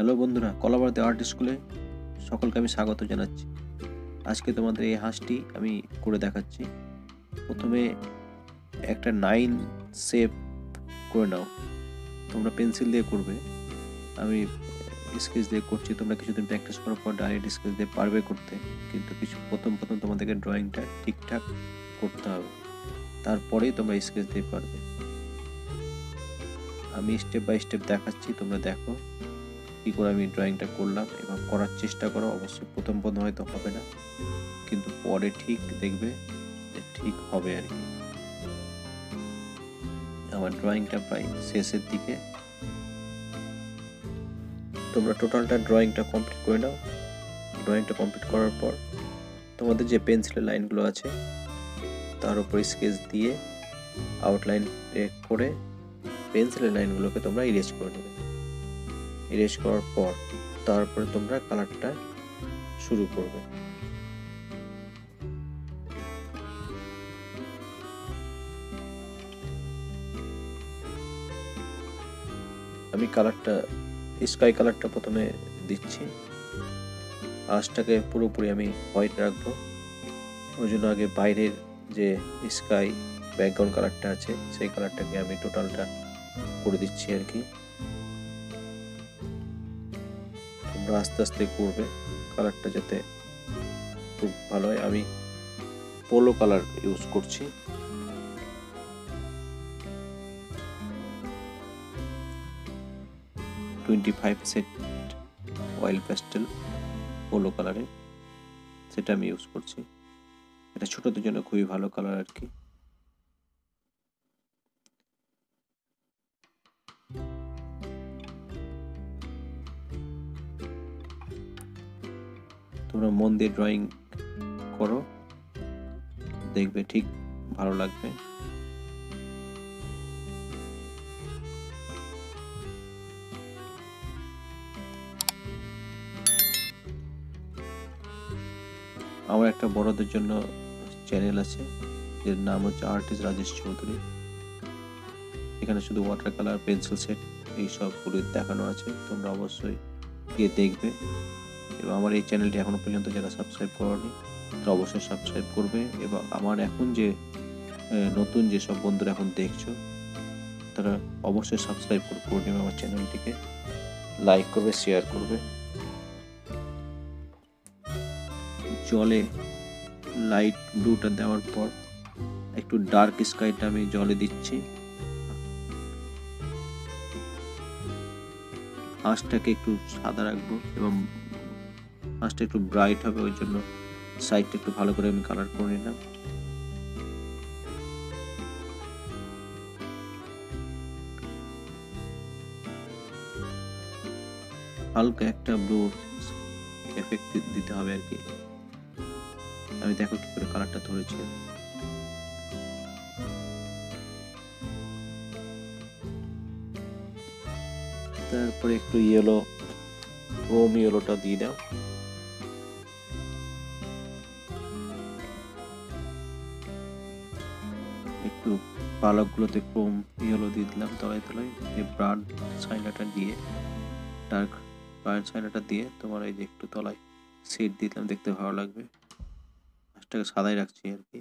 Hello বন্ধুরা, কলাবাড়িতে art স্কুলে সকলকে আমি স্বাগত জানাচ্ছি। আজকে তোমাদের এই হাঁসটি আমি করে দেখাচ্ছি। প্রথমে একটা 9 শেপ করে নাও। তোমরা পেন্সিল দিয়ে করবে, আমি স্কেচ দিয়ে করছি। তোমরা কিছুদিন প্র্যাকটিস করার পর ডাইরেক্ট স্কেচ দিয়ে পারবে করতে, কিন্তু প্রথম তোমাদেরকে ড্রয়িংটা ঠিকঠাক করতে হবে, তারপরেই তোমরা স্কেচ দিয়ে পারবে। আমি স্টেপ বাই স্টেপ দেখাচ্ছি, তোমরা দেখো কী করে আমি ড্রয়িংটা করলাম এবং করার চেষ্টা করো। অবশ্যই প্রথম হয়তো হবে না, কিন্তু পরে ঠিক দেখবে যে ঠিক হবে আর কি। আমার ড্রয়িংটা প্রায় শেষের দিকে। তোমরা টোটালটা ড্রয়িংটা কমপ্লিট করে নাও। ড্রয়িংটা কমপ্লিট করার পর তোমাদের যে পেন্সিলের লাইনগুলো আছে তার উপর স্কেচ দিয়ে আউটলাইন করে পেন্সিলের লাইনগুলোকে তোমরা ইরেজ করে নেবে। ইরেজ করার পর তারপরে তোমরা কালারটা শুরু করবে। আমি কালারটা স্কাই কালারটা প্রথমে দিচ্ছি। আঁশটাকে পুরোপুরি আমি হোয়াইট রাখবো, ওই জন্য আগে বাইরের যে স্কাই ব্যাকগ্রাউন্ড কালারটা আছে সেই কালারটাকে আমি টোটালটা করে দিচ্ছি আর কি। তোমরা আস্তে আস্তে করবে কালারটা যাতে খুব ভালো হয়। আমি পোলো কালার ইউজ করছি। সেট অয়েল প্যাস্টেল পোলো কালারে, সেটা আমি ইউজ করছি। এটা ছোটদের জন্য খুবই ভালো কালার আর কি। তোমরা মন দিয়ে ড্রয়িং করো, দেখবে ঠিক ভালো লাগবে। আমার একটা বড়দের জন্য চ্যানেল আছে, এর নাম হচ্ছে আর্টিস্ট রাজেশ চৌধুরী। এখানে শুধু ওয়াটার কালার, পেন্সিল সেট এই সবগুলো দেখানো আছে। তোমরা অবশ্যই গিয়ে দেখবে। এবং আমার এই চ্যানেলটি এখনো পর্যন্ত যারা সাবস্ক্রাইব করোনি তারা অবশ্যই সাবস্ক্রাইব করবে। এবং আমার এখন যে নতুন যেসব বন্ধুরা এখন দেখছো তারা অবশ্যই সাবস্ক্রাইব করে নেবে আমার চ্যানেলটিকে, লাইক করবে, শেয়ার করবে। জলে লাইট ব্লুটা দেওয়ার পর একটু ডার্ক স্কাইটা আমি জলে দিচ্ছি। আঁশটাকে একটু সাদা রাখবো এবং আঁশটা একটু ব্রাইট হবে, ওই জন্য সাইডটা একটু ভালো করে আমি কালার করে নিলাম। হালকা একটা ব্লু এফেক্ট দিতে হবে আর কি। আমি দেখো কি করে কালারটা ধরেছি। তারপরে একটু ইয়েলো, ক্রোম ইয়েলোটা দিয়ে দাও। একটু পালকগুলোতে ক্রোম ইয়েলো দিয়ে দিলাম তলায় তলায়। এই ব্রাউন সাইনাটা দিয়ে, ডার্ক ব্রাউন সাইনাটা দিয়ে তোমার এই যে একটু তলায় শেড দিলাম, দেখতে ভালো লাগবে। আঁশটাকে সাদাই রাখছি আর কি।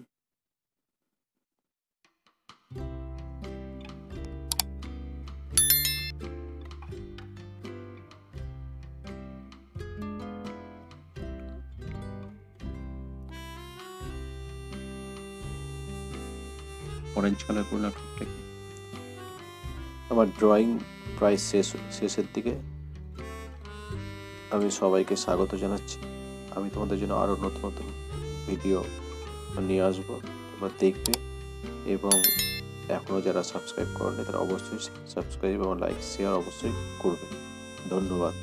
অরেঞ্জ কালার করলাম টুকটাক। আমার ড্রয়িং প্রায় শেষের দিকে। আমি সবাইকে স্বাগত জানাচ্ছি। আমি তোমাদের জন্য আরও নতুন নতুন ভিডিও নিয়ে আসবো, তোমরা দেখবে। এবং এখনও যারা সাবস্ক্রাইব করেনি তারা অবশ্যই সাবস্ক্রাইব এবং লাইক শেয়ার অবশ্যই করবে। ধন্যবাদ।